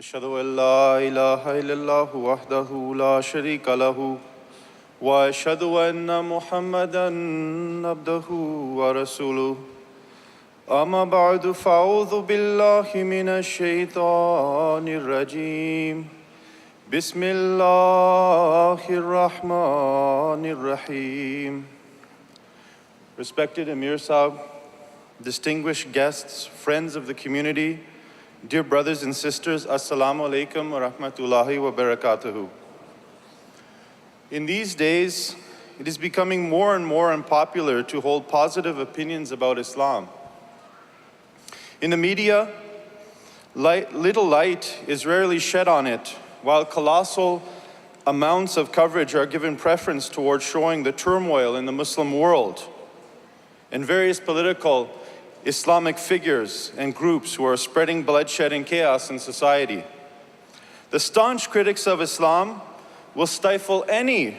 أشهد أن لا إله إلا الله وحده لا شريك له وأشهد أن محمدًا عبده ورسوله أما بعد فأعوذ بالله من الشيطان الرجيم بسم الله الرحمن الرحيم. Respected Amir Sahib, distinguished guests, friends of the community, dear brothers and sisters, Assalamu alaikum wa rahmatullahi wa barakatuhu. In these days, it is becoming more and more unpopular to hold positive opinions about Islam. In the media, little light is rarely shed on it, while colossal amounts of coverage are given preference towards showing the turmoil in the Muslim world and various political Islamic figures and groups who are spreading bloodshed and chaos in society. The staunch critics of Islam will stifle any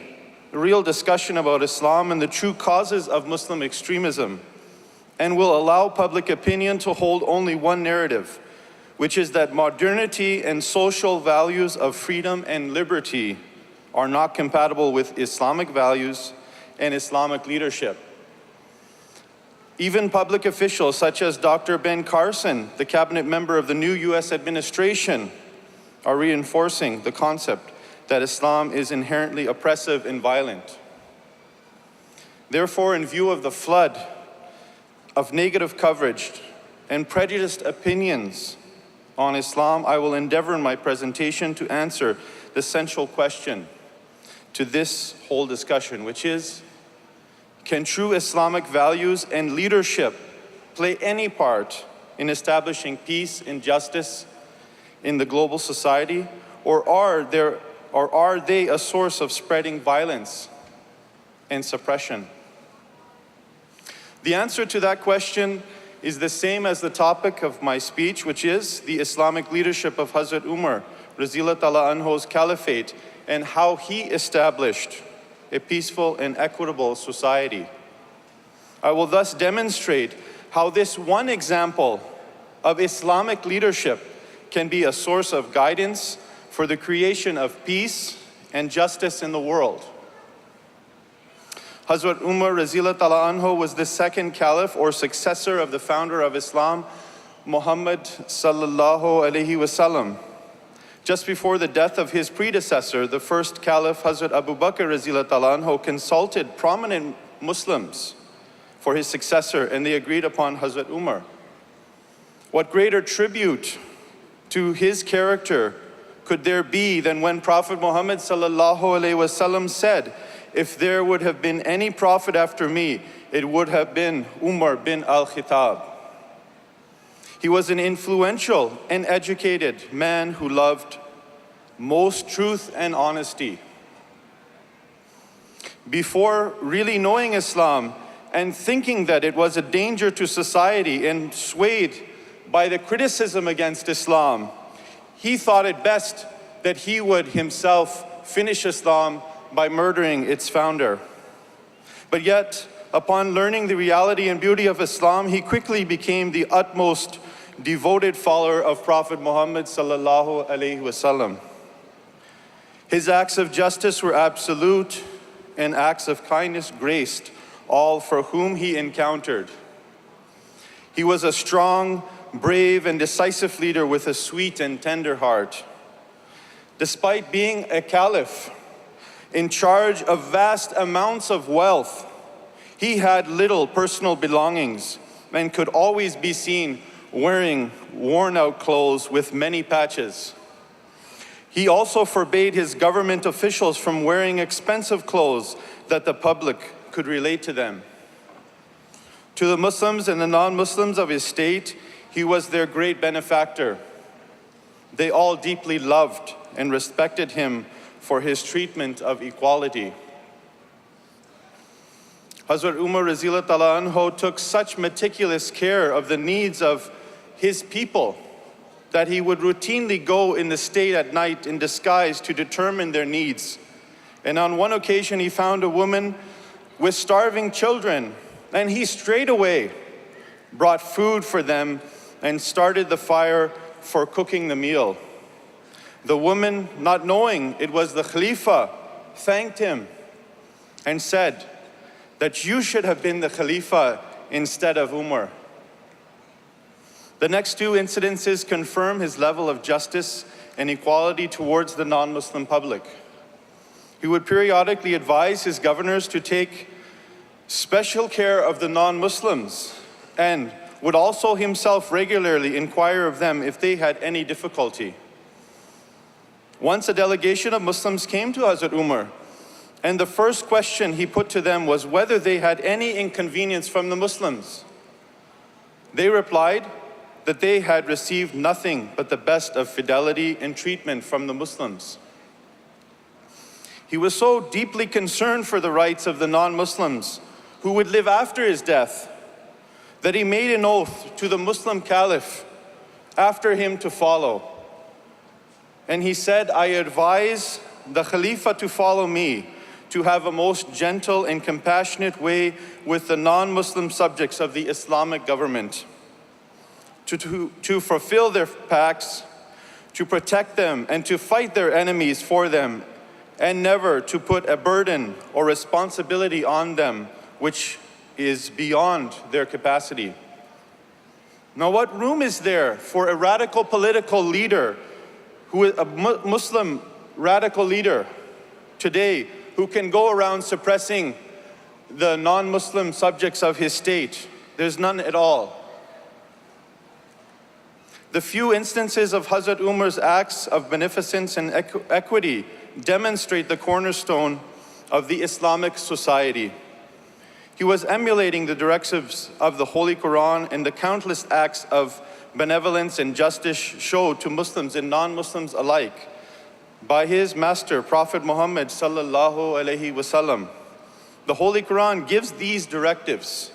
real discussion about Islam and the true causes of Muslim extremism, and will allow public opinion to hold only one narrative, which is that modernity and social values of freedom and liberty are not compatible with Islamic values and Islamic leadership. Even public officials such as Dr. Ben Carson, the cabinet member of the new US administration, are reinforcing the concept that Islam is inherently oppressive and violent. Therefore, in view of the flood of negative coverage and prejudiced opinions on Islam, I will endeavor in my presentation to answer the central question to this whole discussion, which is, can true Islamic values and leadership play any part in establishing peace and justice in the global society, or are they a source of spreading violence and suppression? The answer to that question is the same as the topic of my speech, which is the Islamic leadership of Hazrat Umar, Radhiyallahu Ta'ala Anhu's caliphate, and how he established a peaceful and equitable society. I will thus demonstrate how this one example of Islamic leadership can be a source of guidance for the creation of peace and justice in the world. Hazrat Umar Radhiyallahu Ta'ala Anhu was the second caliph or successor of the founder of Islam, Muhammad sallallahu alaihi wasallam. Just before the death of his predecessor, the first caliph, Hazrat Abu Bakr Radhiyallahu Ta'ala Anhu, consulted prominent Muslims for his successor, and they agreed upon Hazrat Umar. What greater tribute to his character could there be than when Prophet Muhammad sallallahu alaihi wasallam said, "If there would have been any prophet after me, it would have been Umar bin al-Khattab." He was an influential and educated man who loved most truth and honesty. Before really knowing Islam and thinking that it was a danger to society and swayed by the criticism against Islam, he thought it best that he would himself finish Islam by murdering its founder. But yet, upon learning the reality and beauty of Islam, he quickly became the utmost devoted follower of Prophet Muhammad sallallahu alaihi wasallam. His acts of justice were absolute, and acts of kindness graced all for whom he encountered. He was a strong, brave, and decisive leader with a sweet and tender heart. Despite being a caliph in charge of vast amounts of wealth, he had little personal belongings and could always be seen wearing worn-out clothes with many patches. He also forbade his government officials from wearing expensive clothes that the public could relate to them. To the Muslims and the non-Muslims of his state, he was their great benefactor. They all deeply loved and respected him for his treatment of equality. Hazrat Umar Radhiyallahu Ta'ala Anhu took such meticulous care of the needs of his people that he would routinely go in the state at night in disguise to determine their needs. And on one occasion, he found a woman with starving children, and he straight away brought food for them and started the fire for cooking the meal. The woman, not knowing it was the Khalifa, thanked him and said that you should have been the Khalifa instead of Umar. The next two incidences confirm his level of justice and equality towards the non-Muslim public. He would periodically advise his governors to take special care of the non-Muslims and would also himself regularly inquire of them if they had any difficulty. Once a delegation of Muslims came to Hazrat Umar, and the first question he put to them was whether they had any inconvenience from the Muslims. They replied that they had received nothing but the best of fidelity and treatment from the Muslims. He was so deeply concerned for the rights of the non-Muslims who would live after his death that he made an oath to the Muslim Caliph after him to follow. And he said, I advise the Khalifa to follow me, to have a most gentle and compassionate way with the non-Muslim subjects of the Islamic government, to fulfill their pacts, to protect them and to fight their enemies for them, and never to put a burden or responsibility on them which is beyond their capacity. Now, what room is there for a radical political leader, who is a Muslim radical leader today, who can go around suppressing the non-Muslim subjects of his state? There's none at all. The few instances of Hazrat Umar's acts of beneficence and equity demonstrate the cornerstone of the Islamic society. He was emulating the directives of the Holy Quran and the countless acts of benevolence and justice showed to Muslims and non-Muslims alike by his master, Prophet Muhammad sallallahu alaihi wasallam. The Holy Quran gives these directives.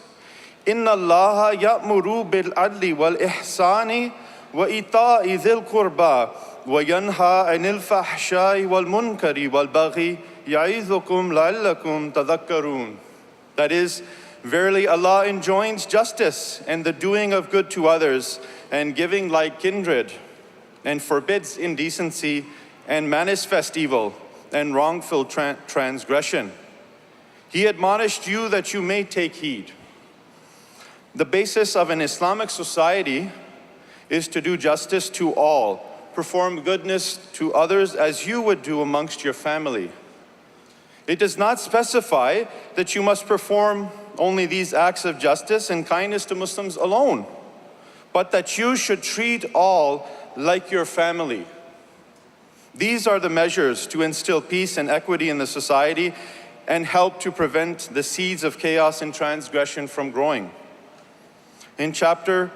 Inna Allaha ya'muru bil adli wal ihsani wa ita'i dhil qurba wa yanha 'anil fahsha'i wal munkari wal baghi ya'idhukum la'allakum tadhakkarun. That is, verily Allah enjoins justice and the doing of good to others and giving like kindred, and forbids indecency and manifest evil and wrongful transgression. He admonished you that you may take heed. The basis of an Islamic society is to do justice to all, perform goodness to others as you would do amongst your family. It does not specify that you must perform only these acts of justice and kindness to Muslims alone, but that you should treat all like your family. These are the measures to instill peace and equity in the society and help to prevent the seeds of chaos and transgression from growing. In chapter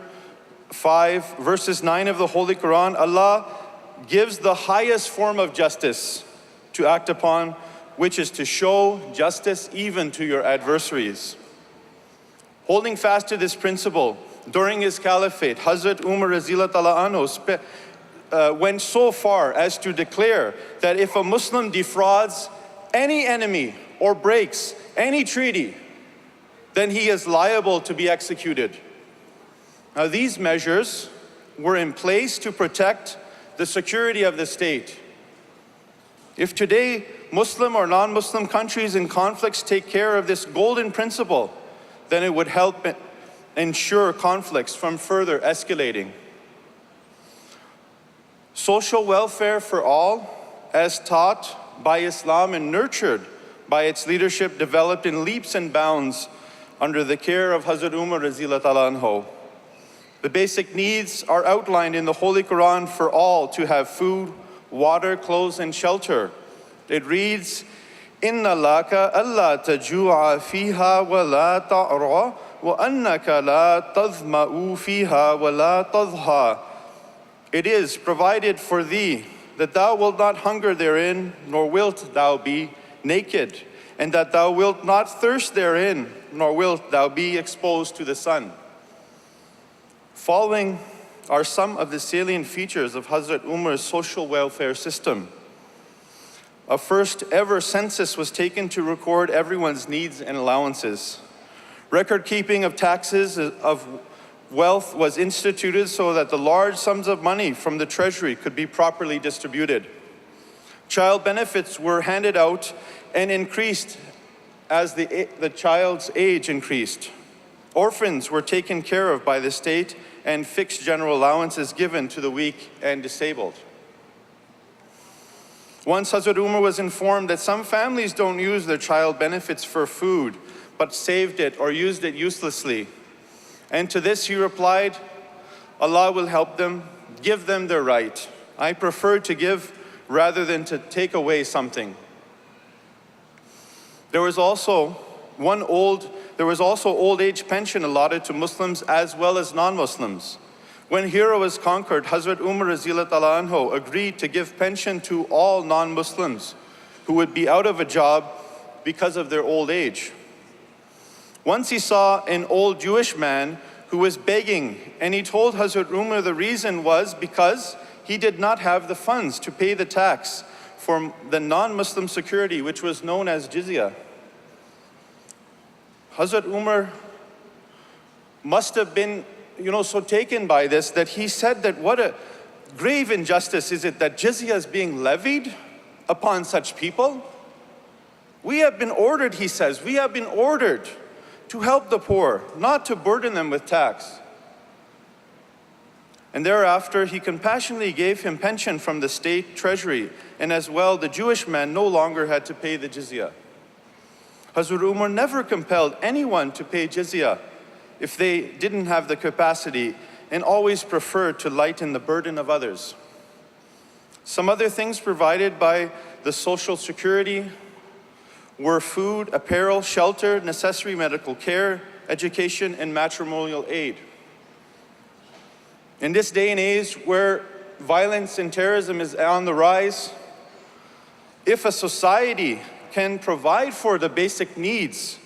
5, verses 9 of the Holy Quran, Allah gives the highest form of justice to act upon, which is to show justice even to your adversaries. Holding fast to this principle, during his caliphate, Hazrat Umar radhiyallahu anhu went so far as to declare that if a Muslim defrauds any enemy or breaks any treaty, then he is liable to be executed. Now, these measures were in place to protect the security of the state. If today Muslim or non-Muslim countries in conflicts take care of this golden principle, then it would help ensure conflicts from further escalating. Social welfare for all, as taught by Islam and nurtured by its leadership, developed in leaps and bounds under the care of Hazrat Umar radhiyallahu anhu. The basic needs are outlined in the Holy Quran for all to have food, water, clothes, and shelter. It reads, Inna laka alla tajua fiha wa la ta'ra wa annaka la tadhma'u fiha wa la tadha. It is provided for thee that thou wilt not hunger therein, nor wilt thou be naked, and that thou wilt not thirst therein, nor wilt thou be exposed to the sun. Following are some of the salient features of Hazrat Umar's social welfare system. A first ever census was taken to record everyone's needs and allowances. Record keeping of taxes wealth was instituted so that the large sums of money from the treasury could be properly distributed. Child benefits were handed out and increased as the child's age increased. Orphans were taken care of by the state and fixed general allowances given to the weak and disabled. Once Hazrat Umar was informed that some families don't use their child benefits for food, but saved it or used it uselessly. And to this he replied, Allah will help them, give them their right. I prefer to give rather than to take away something. There was also old age pension allotted to Muslims as well as non-Muslims. When Hira was conquered, Hazrat Umar Radhiyallahu Ta'ala Anhu agreed to give pension to all non-Muslims who would be out of a job because of their old age. Once he saw an old Jewish man who was begging, and he told Hazrat Umar the reason was because he did not have the funds to pay the tax for the non-Muslim security, which was known as jizya. Hazrat Umar must have been so taken by this that he said that what a grave injustice is it that jizya is being levied upon such people. We have been ordered, he says, we have been ordered to help the poor, not to burden them with tax. And thereafter, he compassionately gave him pension from the state treasury, and as well, the Jewish man no longer had to pay the jizya. Hazrat Umar never compelled anyone to pay jizya if they didn't have the capacity, and always preferred to lighten the burden of others. Some other things provided by the social security were food, apparel, shelter, necessary medical care, education, and matrimonial aid. In this day and age where violence and terrorism is on the rise, if a society can provide for the basic needs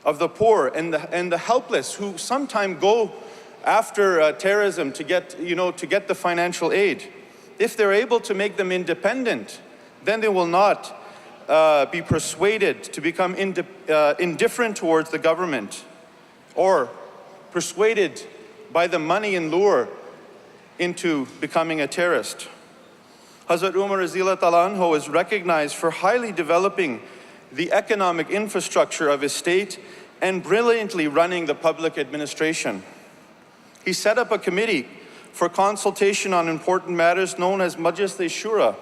of the poor and the helpless who sometimes go after terrorism to get the financial aid, if they're able to make them independent, then they will not be persuaded to become indifferent towards the government or persuaded by the money and lure into becoming a terrorist. Hazrat Umar Radhiyallahu Ta'ala Anhu is recognized for highly developing the economic infrastructure of his state and brilliantly running the public administration. He set up a committee for consultation on important matters known as Majlis Shura.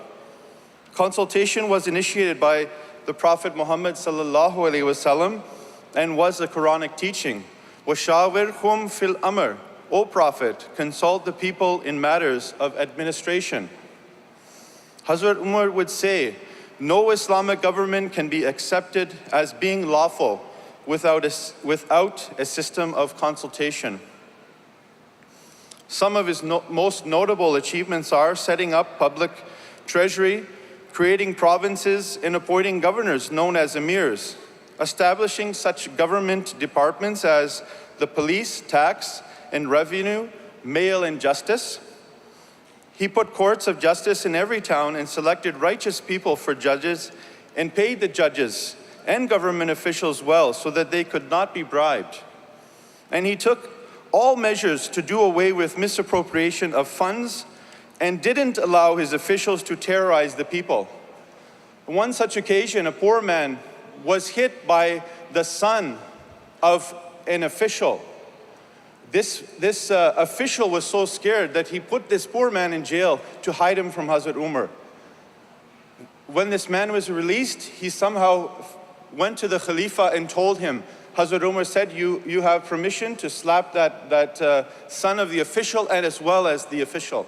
Consultation was initiated by the Prophet Muhammad sallallahu alaihi wasallam and was a Quranic teaching. وَشَاوِرْهُمْ fil amr. O Prophet, consult the people in matters of administration. Hazrat Umar would say, no Islamic government can be accepted as being lawful without a system of consultation. Some of his most notable achievements are setting up public treasury, creating provinces, and appointing governors known as emirs, establishing such government departments as the police, tax and revenue, mail and justice. He put courts of justice in every town and selected righteous people for judges and paid the judges and government officials well so that they could not be bribed. And he took all measures to do away with misappropriation of funds and didn't allow his officials to terrorize the people. On one such occasion, a poor man was hit by the son of an official. This official was so scared that he put this poor man in jail to hide him from Hazrat Umar. When this man was released, he somehow went to the Khalifa and told him, Hazrat Umar said, you have permission to slap that son of the official and as well as the official.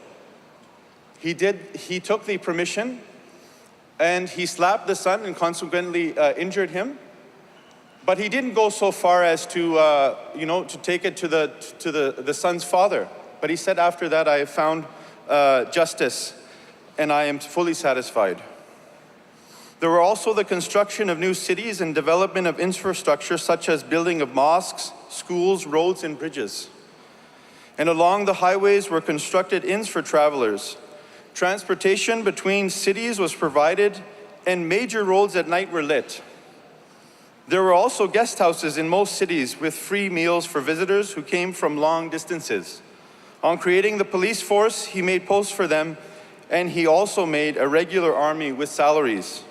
He took the permission and he slapped the son and consequently injured him. But he didn't go so far as to take it to the son's father. But he said, after that, I have found justice and I am fully satisfied. There were also the construction of new cities and development of infrastructure such as building of mosques, schools, roads, and bridges. And along the highways were constructed inns for travelers. Transportation between cities was provided and major roads at night were lit. There were also guest houses in most cities with free meals for visitors who came from long distances. On creating the police force, he made posts for them, and he also made a regular army with salaries.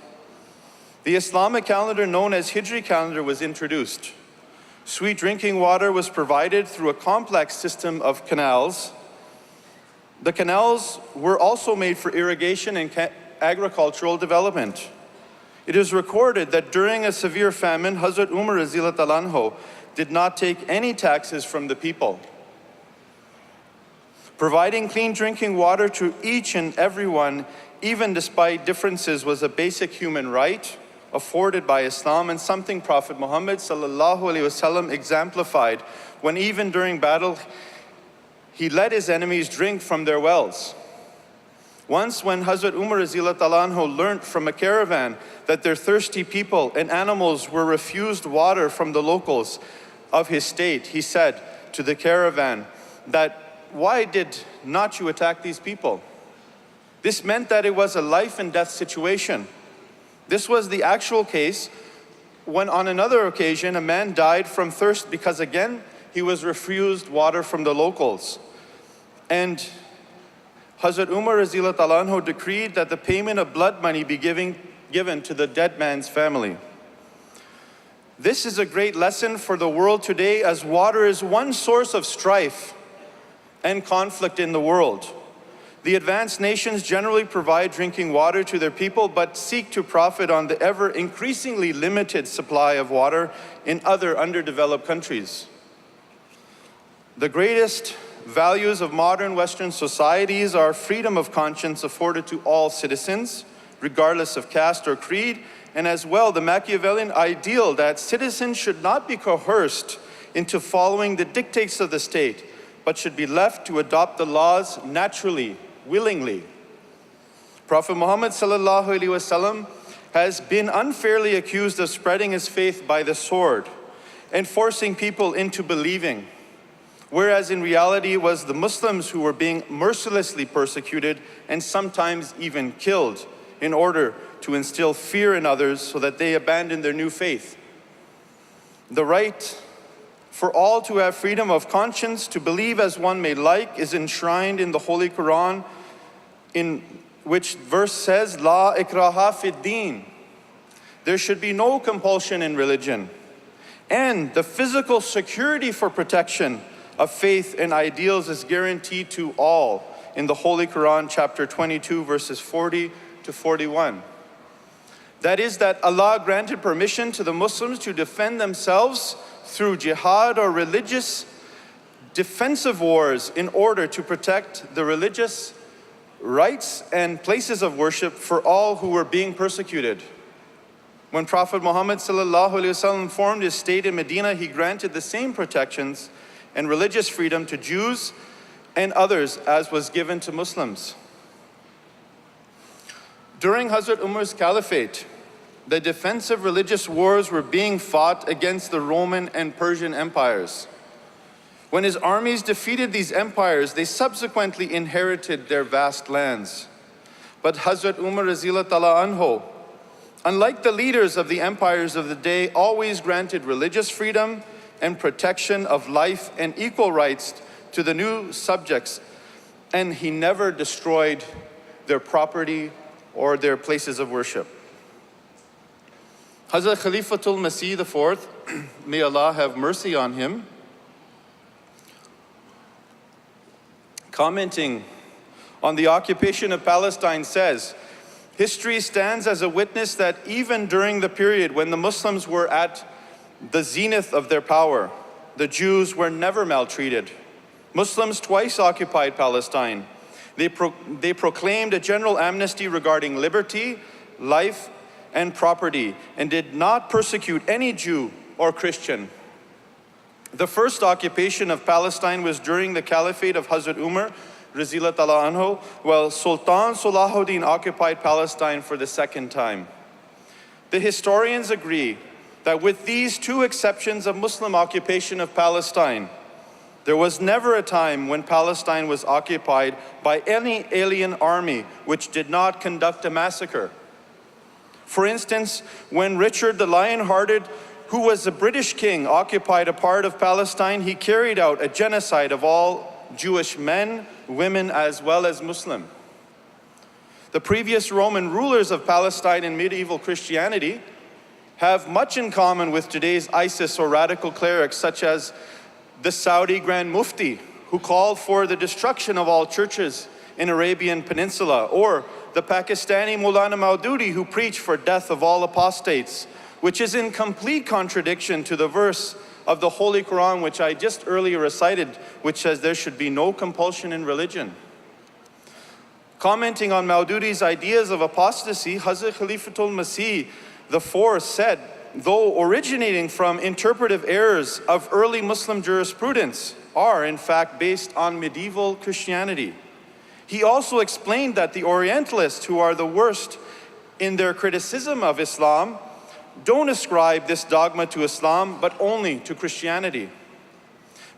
The Islamic calendar known as Hijri calendar was introduced. Sweet drinking water was provided through a complex system of canals. The canals were also made for irrigation and agricultural development. It is recorded that during a severe famine, Hazrat Umar radhiyallahu anhu did not take any taxes from the people. Providing clean drinking water to each and everyone, even despite differences, was a basic human right afforded by Islam, and something Prophet Muhammad sallallahu alaihi wasallam exemplified when even during battle he let his enemies drink from their wells. Once when Hazrat Umar radhiyallahu anhu learnt from a caravan that their thirsty people and animals were refused water from the locals of his state, he said to the caravan that, "Why did not you attack these people?" This meant that it was a life and death situation. This was the actual case when on another occasion a man died from thirst because again he was refused water from the locals. And Hazrat Umar radhiyallahu anhu decreed that the payment of blood money be given to the dead man's family. This is a great lesson for the world today, as water is one source of strife and conflict in the world. The advanced nations generally provide drinking water to their people, but seek to profit on the ever increasingly limited supply of water in other underdeveloped countries. The greatest values of modern Western societies are freedom of conscience afforded to all citizens, regardless of caste or creed, and as well the Machiavellian ideal that citizens should not be coerced into following the dictates of the state, but should be left to adopt the laws naturally, willingly. Prophet Muhammad sallallahu alaihi wasallam has been unfairly accused of spreading his faith by the sword and forcing people into believing, whereas in reality it was the Muslims who were being mercilessly persecuted and sometimes even killed in order to instill fear in others so that they abandon their new faith. The right for all to have freedom of conscience, to believe as one may like, is enshrined in the Holy Quran, in which verse says, "La ikraha fid din." There should be no compulsion in religion. And the physical security for protection of faith and ideals is guaranteed to all in the Holy Quran, chapter 22, verses 40 to 41. That is, that Allah granted permission to the Muslims to defend themselves through jihad or religious defensive wars in order to protect the religious rights and places of worship for all who were being persecuted. When Prophet Muhammad sallallahu alaihi wasallam formed his state in Medina, he granted the same protections and religious freedom to Jews and others as was given to Muslims. During Hazrat Umar's caliphate, the defensive religious wars were being fought against the Roman and Persian empires. When his armies defeated these empires, they subsequently inherited their vast lands. But Hazrat Umar radhiyallahu anhu, unlike the leaders of the empires of the day, always granted religious freedom and protection of life and equal rights to the new subjects, and he never destroyed their property or their places of worship. Hazrat Khalifatul Masih IV, may Allah have mercy on him, commenting on the occupation of Palestine says, "History stands as a witness that even during the period when the Muslims were at the zenith of their power, the Jews were never maltreated. Muslims twice occupied Palestine. They proclaimed a general amnesty regarding liberty, life, and property, and did not persecute any Jew or Christian. The first occupation of Palestine was during the caliphate of Hazrat Umar radhiyallahu anhu, while Sultan Salahuddin occupied Palestine for the second time. The historians agree that with these two exceptions of Muslim occupation of Palestine, there was never a time when Palestine was occupied by any alien army which did not conduct a massacre. For instance, when Richard the Lion-Hearted who was a British king, occupied a part of Palestine, he carried out a genocide of all Jewish men, women, as well as Muslim. The previous Roman rulers of Palestine in medieval Christianity have much in common with today's ISIS or radical clerics, such as the Saudi Grand Mufti, who called for the destruction of all churches in Arabian Peninsula, or the Pakistani Maulana Maududi, who preached for death of all apostates, which is in complete contradiction to the verse of the Holy Quran, which I just earlier recited, which says there should be no compulsion in religion. Commenting on Maududi's ideas of apostasy, Hazrat Khalifatul Masih IV said, though originating from interpretive errors of early Muslim jurisprudence, are in fact based on medieval Christianity. He also explained that the Orientalists, who are the worst in their criticism of Islam, don't ascribe this dogma to Islam, but only to Christianity.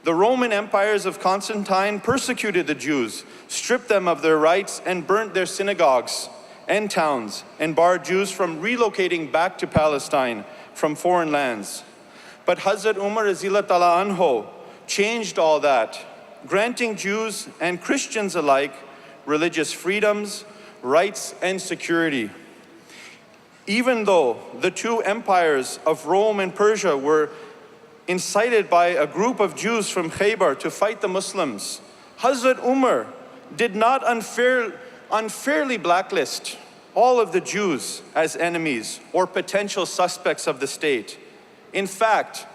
The Roman empires of Constantine persecuted the Jews, stripped them of their rights, and burnt their synagogues and towns, and barred Jews from relocating back to Palestine from foreign lands. But Hazrat Umar Radhiyallahu Ta'ala Anhu changed all that, granting Jews and Christians alike religious freedoms, rights, and security. Even though the two empires of Rome and Persia were incited by a group of Jews from Khaybar to fight the Muslims, Hazrat Umar did not unfairly blacklist all of the Jews as enemies or potential suspects of the state. In fact,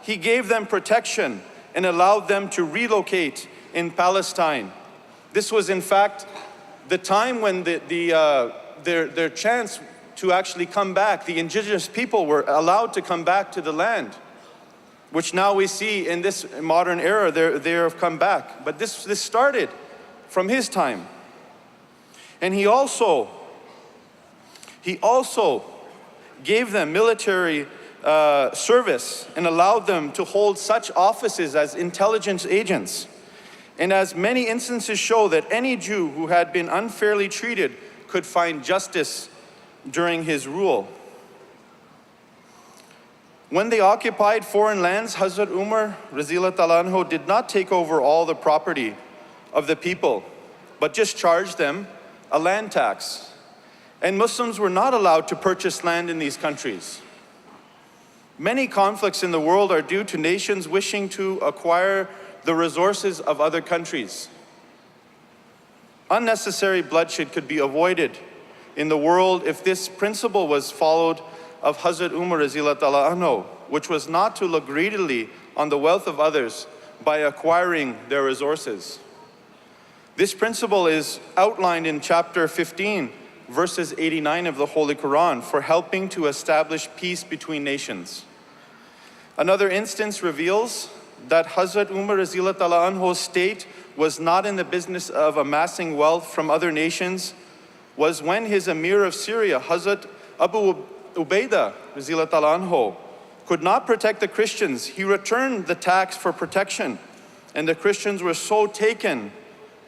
he gave them protection and allowed them to relocate in Palestine. This was in fact the time when their chance to actually come back, the indigenous people were allowed to come back to the land, which now we see in this modern era, they have come back. But this started from his time. And he also gave them military service and allowed them to hold such offices as intelligence agents. And as many instances show that any Jew who had been unfairly treated could find justice during his rule. When they occupied foreign lands, Hazrat Umar Radhiyallahu Ta'ala Anhu did not take over all the property of the people, but just charged them a land tax. And Muslims were not allowed to purchase land in these countries. Many conflicts in the world are due to nations wishing to acquire the resources of other countries. Unnecessary bloodshed could be avoided in the world if this principle was followed of Hazrat Umar Radhiyallahu Ta'ala Anhu, which was not to look greedily on the wealth of others by acquiring their resources. This principle is outlined in chapter 15, verses 89 of the Holy Quran, for helping to establish peace between nations. Another instance reveals that Hazrat Umar Radhiyallahu Ta'ala Anhu's state was not in the business of amassing wealth from other nations, was when his Emir of Syria, Hazrat Abu Ubaidah Radhiyallahu Ta'ala Anhu, could not protect the Christians. He returned the tax for protection, and the Christians were so taken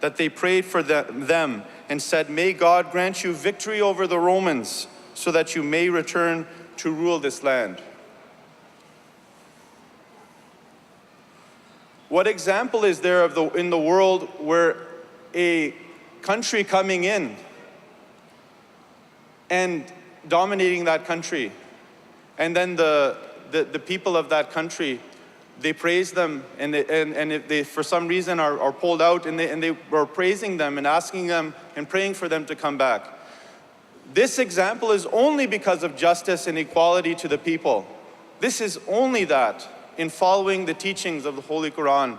that they prayed for them and said, "May God grant you victory over the Romans so that you may return to rule this land." What example is there in the world where a country coming in and dominating that country, and then the people of that country, they praise them, and if they for some reason are pulled out, and they were praising them and asking them and praying for them to come back. This example is only because of justice and equality to the people. This is only that, in following the teachings of the Holy Quran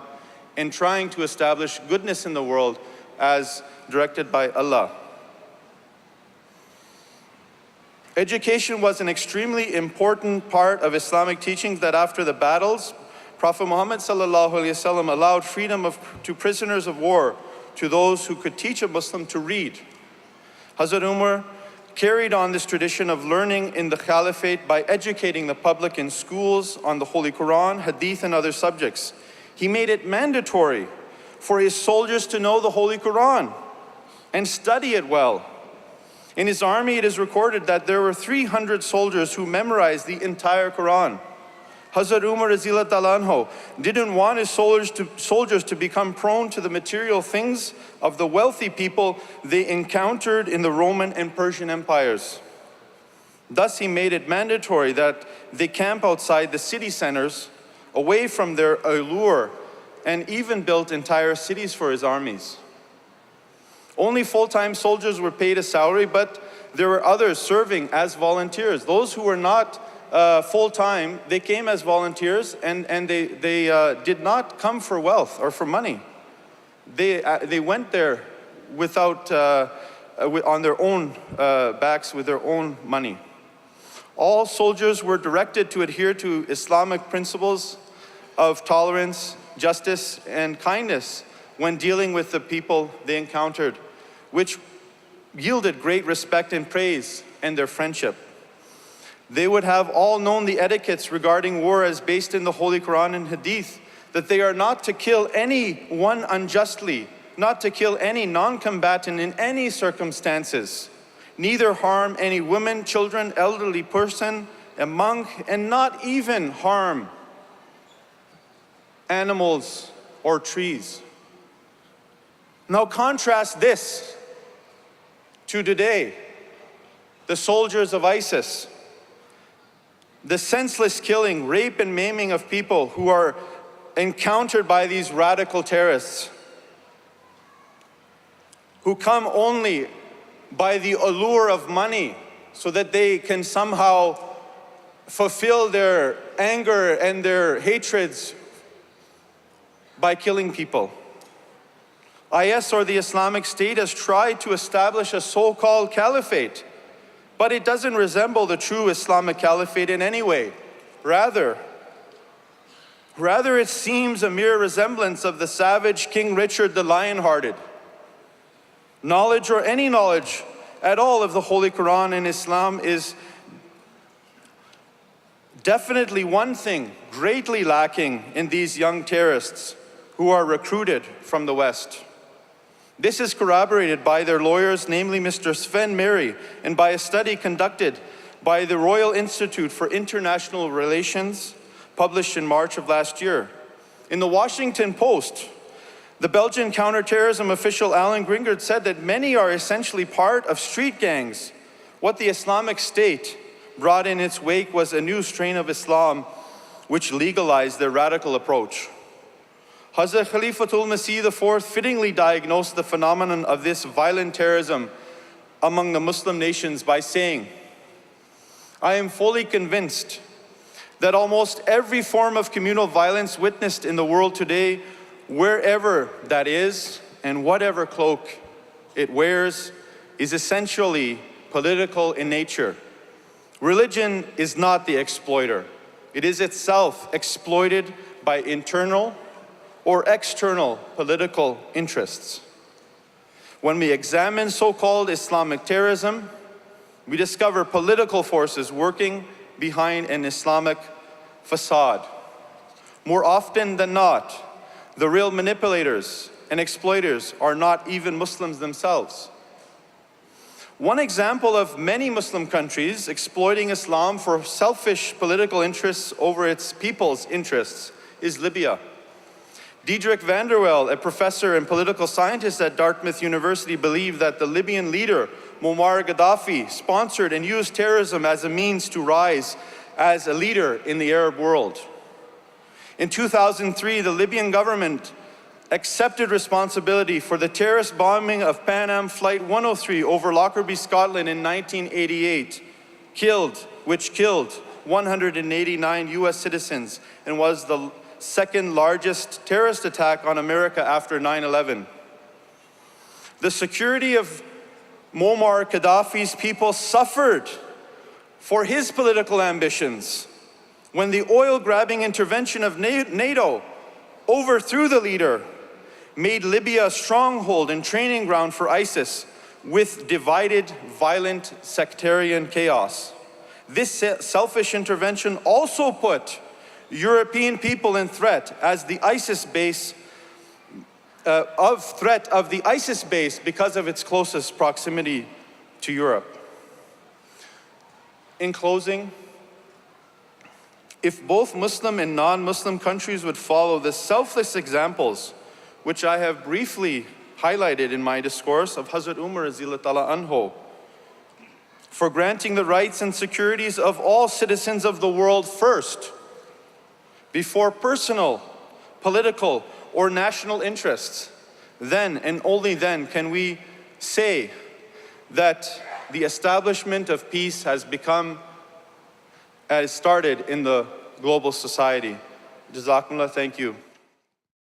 and trying to establish goodness in the world as directed by Allah. Education was an extremely important part of Islamic teachings that after the battles, Prophet Muhammad ﷺ allowed freedom to prisoners of war, to those who could teach a Muslim to read. Hazrat Umar carried on this tradition of learning in the Caliphate by educating the public in schools on the Holy Quran, Hadith, and other subjects. He made it mandatory for his soldiers to know the Holy Quran and study it well. In his army, it is recorded that there were 300 soldiers who memorized the entire Quran. Hazrat Umar Radhiyallahu Ta'ala Anhu didn't want his soldiers to become prone to the material things of the wealthy people they encountered in the Roman and Persian empires. Thus, he made it mandatory that they camp outside the city centers, away from their allure, and even built entire cities for his armies. Only full-time soldiers were paid a salary, but there were others serving as volunteers. Those who were not full-time, they came as volunteers, and they did not come for wealth or for money. They went there without, on their own backs with their own money. All soldiers were directed to adhere to Islamic principles of tolerance, justice, and kindness when dealing with the people they encountered, which yielded great respect and praise and their friendship. They would have all known the etiquettes regarding war as based in the Holy Quran and Hadith, that they are not to kill anyone unjustly, not to kill any non-combatant in any circumstances, neither harm any women, children, elderly person, a monk, and not even harm animals or trees. Now contrast this to today, the soldiers of ISIS, the senseless killing, rape, and maiming of people who are encountered by these radical terrorists, who come only by the allure of money so that they can somehow fulfill their anger and their hatreds by killing people. IS, or the Islamic State, has tried to establish a so-called caliphate, but it doesn't resemble the true Islamic caliphate in any way. Rather, it seems a mere resemblance of the savage King Richard the Lion-Hearted. Knowledge, or any knowledge at all, of the Holy Quran and Islam is definitely one thing greatly lacking in these young terrorists who are recruited from the West. This is corroborated by their lawyers, namely Mr. Sven Mary, and by a study conducted by the Royal Institute for International Relations, published in March of last year. In the Washington Post, the Belgian counterterrorism official Alan Gringard said that many are essentially part of street gangs. What the Islamic State brought in its wake was a new strain of Islam which legalized their radical approach. Hazrat Khalifatul Masih IV fittingly diagnosed the phenomenon of this violent terrorism among the Muslim nations by saying, "I am fully convinced that almost every form of communal violence witnessed in the world today, wherever that is and whatever cloak it wears, is essentially political in nature. Religion is not the exploiter. It is itself exploited by internal or external political interests. When we examine so-called Islamic terrorism, we discover political forces working behind an Islamic facade. More often than not, the real manipulators and exploiters are not even Muslims themselves. One example of many Muslim countries exploiting Islam for selfish political interests over its people's interests is Libya. Diederik van der Wel, a professor and political scientist at Dartmouth University, believed that the Libyan leader, Muammar Gaddafi, sponsored and used terrorism as a means to rise as a leader in the Arab world. In 2003, the Libyan government accepted responsibility for the terrorist bombing of Pan Am Flight 103 over Lockerbie, Scotland in 1988, which killed 189 US citizens and was the second largest terrorist attack on America after 9/11. The security of Muammar Gaddafi's people suffered for his political ambitions when the oil-grabbing intervention of NATO overthrew the leader, made Libya a stronghold and training ground for ISIS with divided, violent, sectarian chaos. This selfish intervention also put European people in threat as the ISIS base, of the ISIS base because of its closest proximity to Europe. In closing, if both Muslim and non-Muslim countries would follow the selfless examples which I have briefly highlighted in my discourse of Hazrat Umar radhiyallahu anhu, for granting the rights and securities of all citizens of the world first, before personal, political, or national interests, then and only then can we say that the establishment of peace has started in the global society. Jazakumullah, thank you.